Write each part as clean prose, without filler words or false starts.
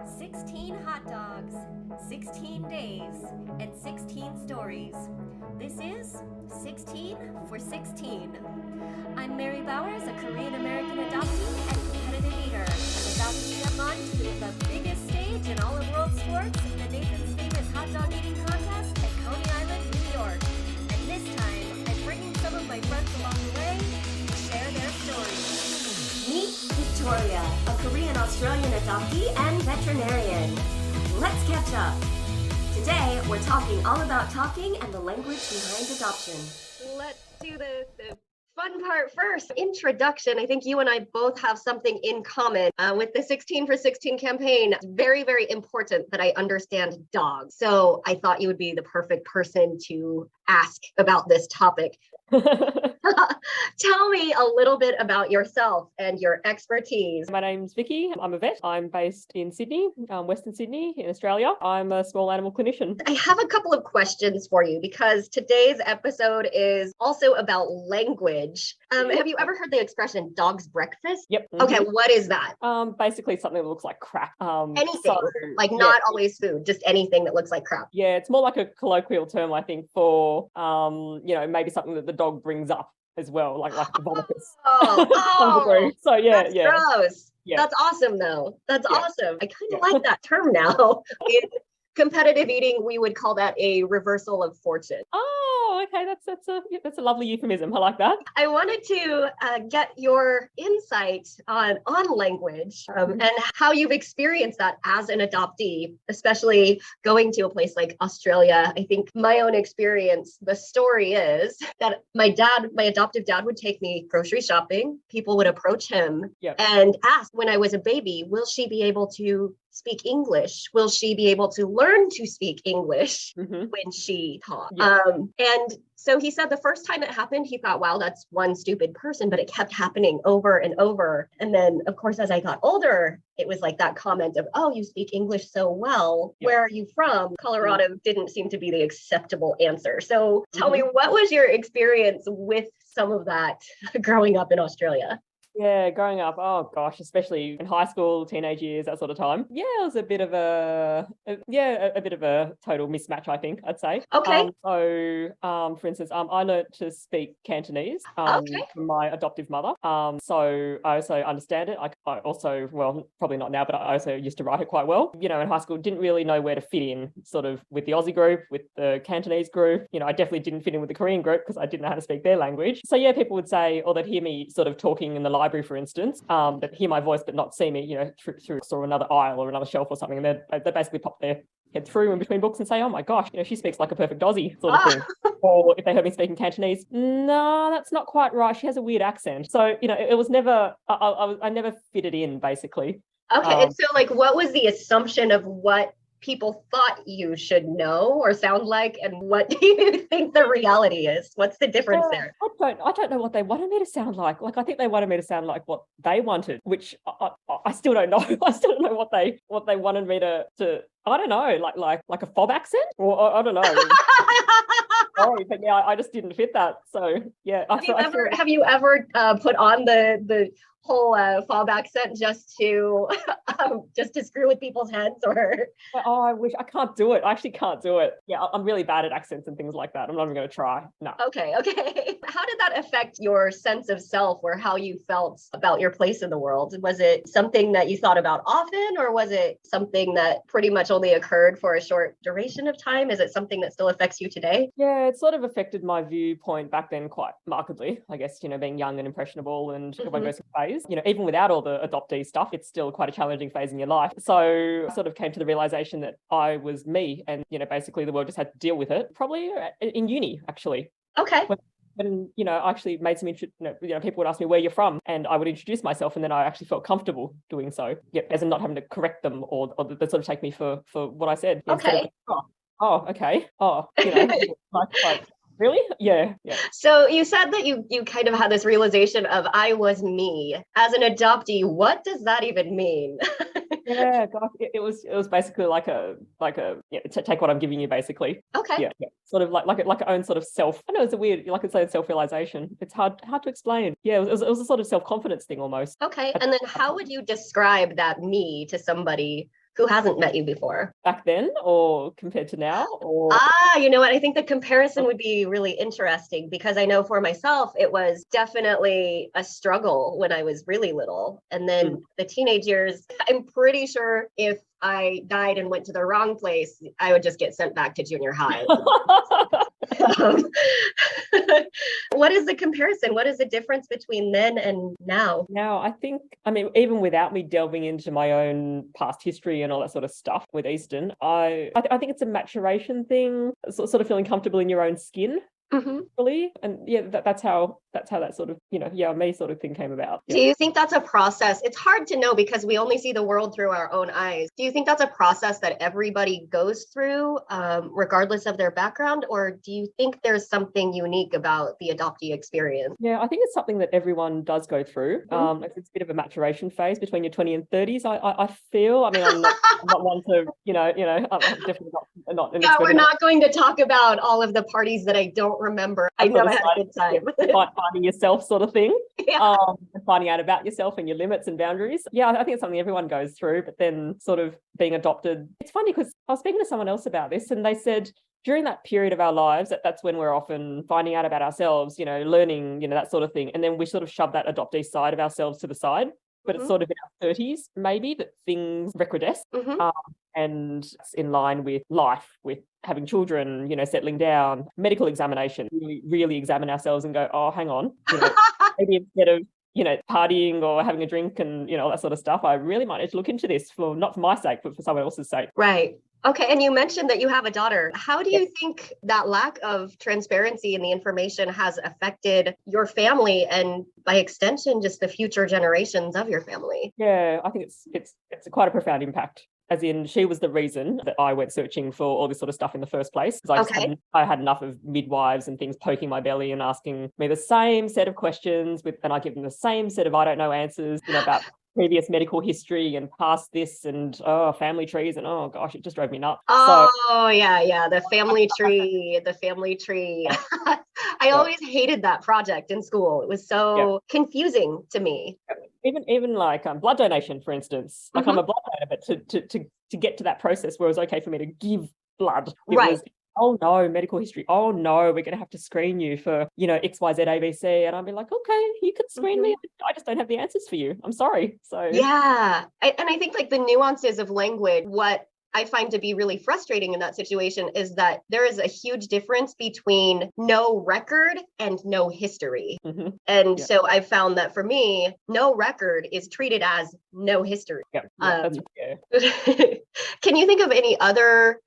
16 hot dogs, 16 days, and 16 stories. This is 16 for 16. I'm Mary Bowers, a Korean-American adoptee and competitive eater. I'm about to step on to the biggest stage in all of world sports, the Nathan's Famous Hot Dog Eating Contest at Coney Island, New York. And this time, I'm bringing some of my friends along the way to share their stories. Meet Victoria, a Korean-Australian adoptee and veterinarian. Let's catch up. Today, we're talking all about talking and the language behind adoption. Let's do the fun part first. Introduction. I think you and I both have something in common with the 16 for 16 campaign. It's very, very important that I understand dogs. So I thought you would be the perfect person to ask about this topic. Tell me a little bit about yourself and your expertise. My name's Vicky. I'm a vet. I'm based in Sydney, Western Sydney in Australia. I'm a small animal clinician. I have a couple of questions for you because today's episode is also about language. Have you ever heard the expression dog's breakfast? Yep. Mm-hmm. Okay, what is that? Basically something that looks like crap. Anything, not always food, just anything that looks like crap. Yeah, it's more like a colloquial term, I think, for, maybe something that the dog brings up as well, like the vomitus. So that's gross. Yeah. That's awesome though. That's awesome. I kind of like that term now. In competitive eating, we would call that a reversal of fortune. Oh, okay. That's a lovely euphemism. I like that. I wanted to get your insight on language and how you've experienced that as an adoptee, especially going to a place like Australia. I think my own experience, the story is that my adoptive dad would take me grocery shopping. People would approach him and ask when I was a baby, will she be able to speak English? Will she be able to learn to speak English when she talks? Yeah. And so he said the first time it happened, he thought, wow, that's one stupid person, but it kept happening over and over. And then, of course, as I got older, it was like that comment of, oh, you speak English so well. Where are you from? Colorado didn't seem to be the acceptable answer. So tell me, what was your experience with some of that growing up in Australia? Yeah, growing up, oh gosh, especially in high school, teenage years, that sort of time. Yeah, it was a bit of a total mismatch, I think, I'd say. Okay. For instance, I learned to speak Cantonese from my adoptive mother. So I also understand it. I also, well, probably not now, but I also used to write it quite well. In high school, didn't really know where to fit in, sort of with the Aussie group, with the Cantonese group. I definitely didn't fit in with the Korean group because I didn't know how to speak their language. So yeah, people would say, or they'd hear me sort of talking in the library, for instance, that hear my voice but not see me, through another aisle or another shelf or something, and they basically pop their head through in between books and say, oh my gosh, she speaks like a perfect Aussie sort of thing. Or if they heard me speaking Cantonese, no, that's not quite right, she has a weird accent. So it was never, I never fitted in, basically. Okay. And so what was the assumption of what people thought you should know or sound like, and what do you think the reality is? What's the difference there? I don't know what they wanted me to sound like. I think they wanted me to sound like what they wanted, which I still don't know. I still don't know what they wanted me to I don't know, like a fob accent, or I don't know. Sorry, but yeah, I just didn't fit that. So yeah. Have you ever put on the whole fob accent just to screw with people's heads? Or I wish. I can't do it. I actually can't do it. Yeah, I'm really bad at accents and things like that. I'm not even going to try. No. Okay. How did that affect your sense of self, or how you felt about your place in the world? Was it something that you thought about often, or was it something that pretty much only occurred for a short duration of time? Is it something that still affects you today? Yeah, it sort of affected my viewpoint back then quite markedly, I guess, being young and impressionable, and everyone goes through a phase. Even without all the adoptee stuff, it's still quite a challenging phase in your life. So I sort of came to the realization that I was me, and, basically the world just had to deal with it, probably in uni, actually. Okay. When I actually made some people would ask me where you're from, and I would introduce myself, and then I actually felt comfortable doing so. As in not having to correct them or they sort of take me for what I said. Okay. Okay. Really? Yeah. So you said that you kind of had this realization of I was me. As an adoptee, what does that even mean? Yeah, gosh, it was basically like a take what I'm giving you, basically. Okay. Yeah. Sort of like a own sort of self. I know it's a weird, like it's own self-realization. It's hard to explain. Yeah, it was a sort of self-confidence thing almost. Okay. And then how would you describe that me to somebody who hasn't met you before? Back then or compared to now? Or You know what? I think the comparison would be really interesting because I know for myself, it was definitely a struggle when I was really little. And then the teenage years, I'm pretty sure if I died and went to the wrong place, I would just get sent back to junior high. What is the comparison? What is the difference between then and now? Now, I think, I mean, even without me delving into my own past history and all that sort of stuff with Easton, I think it's a maturation thing, sort of feeling comfortable in your own skin. Really. And yeah, that's how that sort of, me sort of thing came about. Do you think that's a process? It's hard to know because we only see the world through our own eyes. Do you think that's a process that everybody goes through, regardless of their background? Or do you think there's something unique about the adoptee experience? Yeah, I think it's something that everyone does go through. It's a bit of a maturation phase between your 20 and 30s. I feel, I mean, I'm not one to, I'm definitely not an expert. We're not going to talk about all of the parties that I don't remember. I know I had a good time. Finding yourself sort of thing. Yeah. And finding out about yourself and your limits and boundaries. Yeah, I think it's something everyone goes through, but then sort of being adopted. It's funny because I was speaking to someone else about this and they said during that period of our lives, that's when we're often finding out about ourselves, learning, that sort of thing. And then we sort of shove that adoptee side of ourselves to the side. But it's sort of in our 30s, maybe, that things recrudesce. And it's in line with life, with having children, settling down, medical examination, really examine ourselves and go, oh, hang on, maybe instead of, partying or having a drink and, all that sort of stuff, I really might need to look into this not for my sake, but for someone else's sake. Right. Okay. And you mentioned that you have a daughter. How do you think that lack of transparency in the information has affected your family and by extension, just the future generations of your family? Yeah, I think it's quite a profound impact. As in, she was the reason that I went searching for all this sort of stuff in the first place. Because I had enough of midwives and things poking my belly and asking me the same set of questions and I give them the same set of I don't know answers, about previous medical history and past this and family trees and oh gosh, it just drove me nuts. The family tree. I always hated that project in school. It was so confusing to me. Even like blood donation, for instance. Like I'm a blood donor, but to get to that process where it was okay for me to give blood, it was, oh no, medical history. Oh no, we're going to have to screen you for, X, Y, Z, A, B, C. And I'd be like, okay, you could screen me. I just don't have the answers for you. I'm sorry. So yeah. And I think like the nuances of language, what I find to be really frustrating in that situation is that there is a huge difference between no record and no history. And so I found that for me, no record is treated as no history. That's Can you think of any other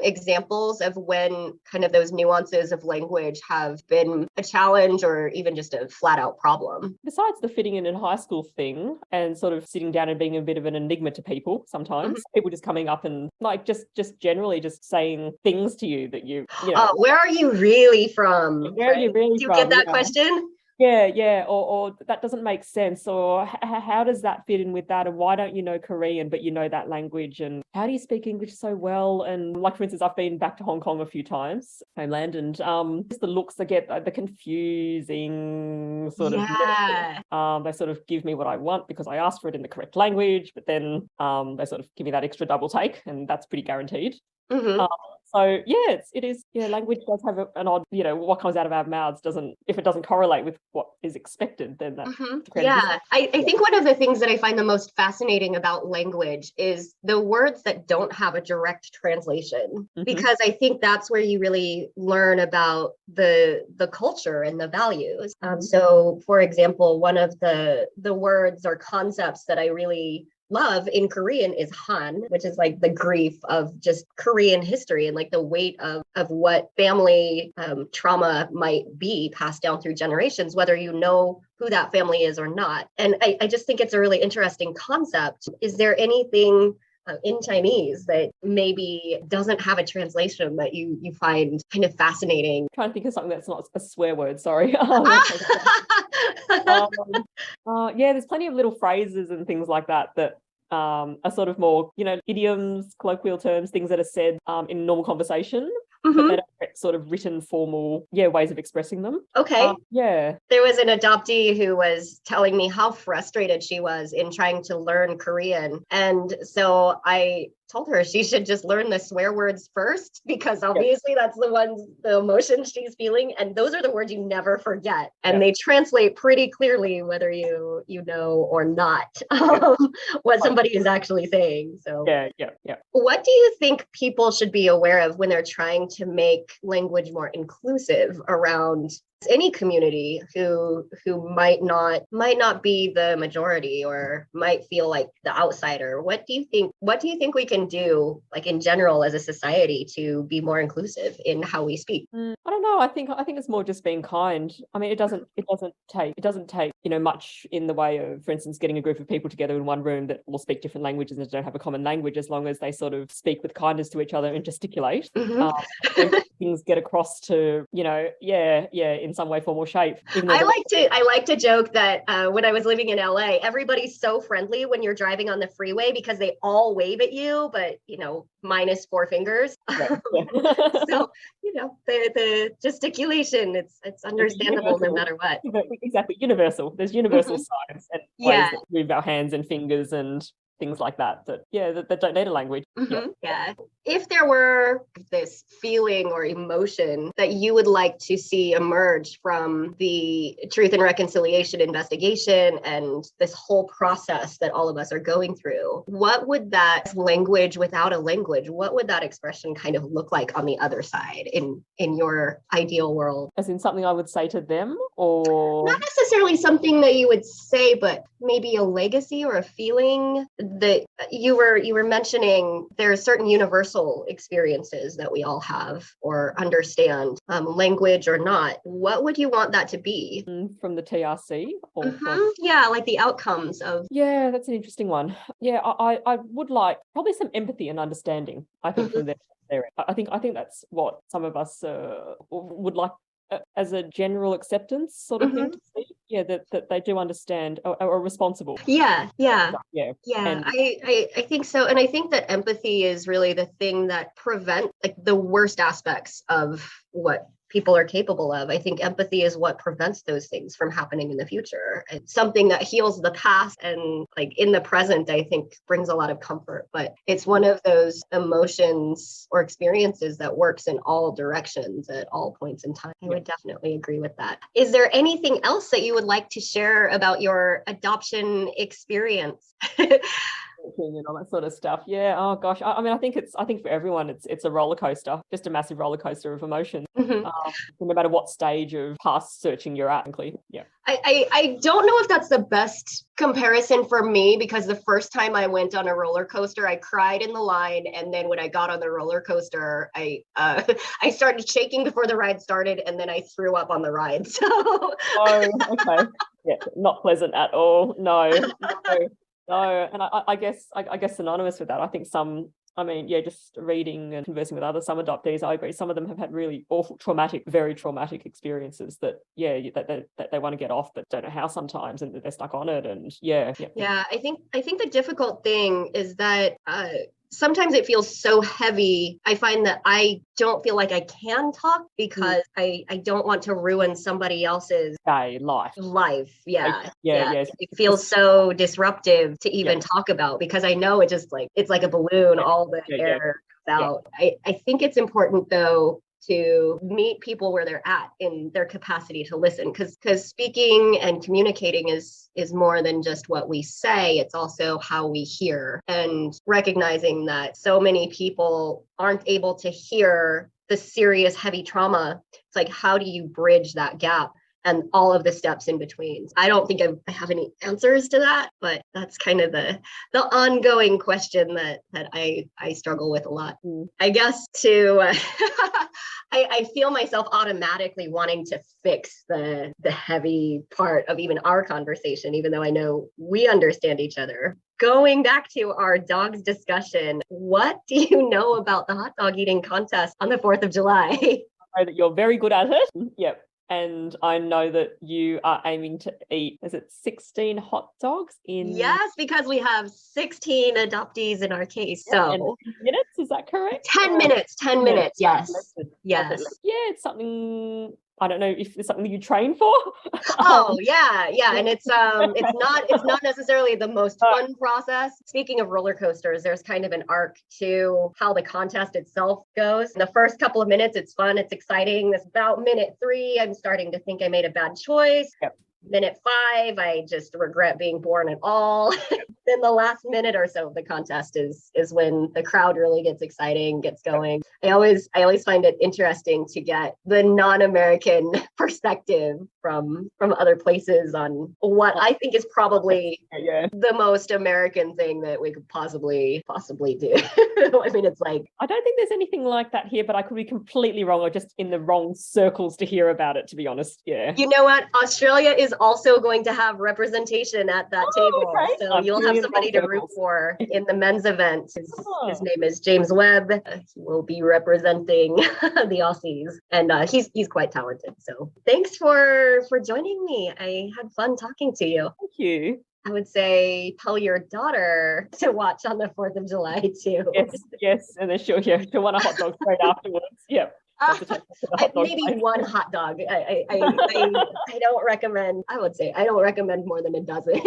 examples of when kind of those nuances of language have been a challenge or even just a flat out problem? Besides the fitting in high school thing and sort of sitting down and being a bit of an enigma to people sometimes, people just coming up and like just generally just saying things to you that you where are you really from? Where are you really Do from? You get that question? Yeah, or that doesn't make sense, or how does that fit in with that, and why don't you know Korean but you know that language, and how do you speak English so well? And like, for instance, I've been back to Hong Kong a few times, homeland, and just the looks I get, the confusing sort of they sort of give me what I want because I asked for it in the correct language, but then they sort of give me that extra double take, and that's pretty guaranteed. So yeah, it is. Yeah, language does have an odd. What comes out of our mouths if it doesn't correlate with what is expected, then that's I think one of the things that I find the most fascinating about language is the words that don't have a direct translation, because I think that's where you really learn about the culture and the values. So, for example, one of the words or concepts that I really love in Korean is han, which is like the grief of just Korean history and like the weight of what family trauma might be passed down through generations, whether you know who that family is or not. And I just think it's a really interesting concept. Is there anything in Chinese that maybe doesn't have a translation that you find kind of fascinating? I'm trying to think of something that's not a swear word, sorry. There's plenty of little phrases and things like that are sort of more, idioms, colloquial terms, things that are said in normal conversation. but they don't get sort of written, formal, ways of expressing them. Okay. Yeah. There was an adoptee who was telling me how frustrated she was in trying to learn Korean. And so I told her she should just learn the swear words first, because obviously that's the emotions she's feeling. And those are the words you never forget. And they translate pretty clearly, whether you know or not, what somebody is actually saying. So what do you think people should be aware of when they're trying to make language more inclusive around any community who might not be the majority or might feel like the outsider? What do you think we can do, like in general as a society, to be more inclusive in how we speak? I don't know. I think it's more just being kind. I mean, it doesn't take much in the way of, for instance, getting a group of people together in one room that all speak different languages and don't have a common language, as long as they sort of speak with kindness to each other and gesticulate. Things get across to, in some way, form or shape. I like to joke that when I was living in LA, everybody's so friendly when you're driving on the freeway because they all wave at you, but minus 4 fingers. So the gesticulation, it's understandable no matter what. Exactly, universal. There's universal signs and ways that we move our hands and fingers and things like that that don't need a language. If there were this feeling or emotion that you would like to see emerge from the Truth and Reconciliation investigation and this whole process that all of us are going through, what would that language without a language, what would that expression kind of look like on the other side in your ideal world? As in something I would say to them, or not necessarily something that you would say, but maybe a legacy or a feeling that you were mentioning. There are certain universal experiences that we all have or understand, language or not. What would you want that to be? From the TRC? Or like the outcomes of... Yeah, that's an interesting one. Yeah, I would like probably some empathy and understanding, I think, from there. I think that's what some of us would like as a general acceptance sort of thing to see. Yeah, that they do understand or are responsible. Yeah. And I think so. And I think that empathy is really the thing that prevents like the worst aspects of what people are capable of. I think empathy is what prevents those things from happening in the future. It's something that heals the past, and like in the present, I think brings a lot of comfort. But it's one of those emotions or experiences that works in all directions at all points in time. I would definitely agree with that. Is there anything else that you would like to share about your adoption experience? And all that sort of stuff. Yeah. Oh gosh. I mean, I think for everyone, it's a roller coaster, just a massive roller coaster of emotions. No matter what stage of past searching you're at. Yeah. I don't know if that's the best comparison for me, because the first time I went on a roller coaster, I cried in the line, and then when I got on the roller coaster, I started shaking before the ride started, and then I threw up on the ride. So. Oh, okay. Yeah, not pleasant at all. No. And I guess synonymous with that, I think just reading and conversing with some adoptees, I agree, some of them have had really awful, very traumatic experiences that they want to get off, but don't know how sometimes, and they're stuck on it. And I think the difficult thing is that sometimes it feels so heavy. I find that I don't feel like I can talk because I don't want to ruin somebody else's life. It feels so disruptive to even talk about, because I know it just it's like a balloon, all the air comes out. I think it's important though to meet people where they're at in their capacity to listen, because speaking and communicating is more than just what we say. It's also how we hear, and recognizing that so many people aren't able to hear the serious, heavy trauma. It's like, how do you bridge that gap? And all of the steps in between. I don't think I have any answers to that, but that's kind of the ongoing question that I struggle with a lot. I guess I feel myself automatically wanting to fix the heavy part of even our conversation, even though I know we understand each other. Going back to our dogs discussion, what do you know about the hot dog eating contest on the 4th of July? I know that you're very good at it. Yep. And I know that you are aiming to eat, is it 16 hot dogs in? Yes, because we have 16 adoptees in our case. Yeah, in So minutes, is that correct? 10 minutes, 10 minutes. Yes. Yes. Yeah, it's something, I don't know if it's something you train for. Oh yeah. And it's not necessarily the most fun process. Speaking of roller coasters, there's kind of an arc to how the contest itself goes. In the first couple of minutes, it's fun, it's exciting. It's about minute 3, I'm starting to think I made a bad choice. Yep. Minute 5, I just regret being born at all. Then the last minute or so of the contest is when the crowd really gets exciting, gets going. I always find it interesting to get the non-American perspective from other places on what I think is probably the most American thing that we could possibly do. I mean, it's like, I don't think there's anything like that here, but I could be completely wrong or just in the wrong circles to hear about it, to be honest. Yeah. You know what? Australia is also going to have representation at that table. Okay. So you'll have somebody to root for in the men's event. His name is James Webb. He will be representing the Aussies, and he's quite talented. So thanks for joining me. I had fun talking to you. Thank you. I would say tell your daughter to watch on the 4th of July too. Yes, and then she'll want a hot dog straight afterwards. Yep. Maybe one hot dog. I don't recommend. I would say I don't recommend more than a dozen.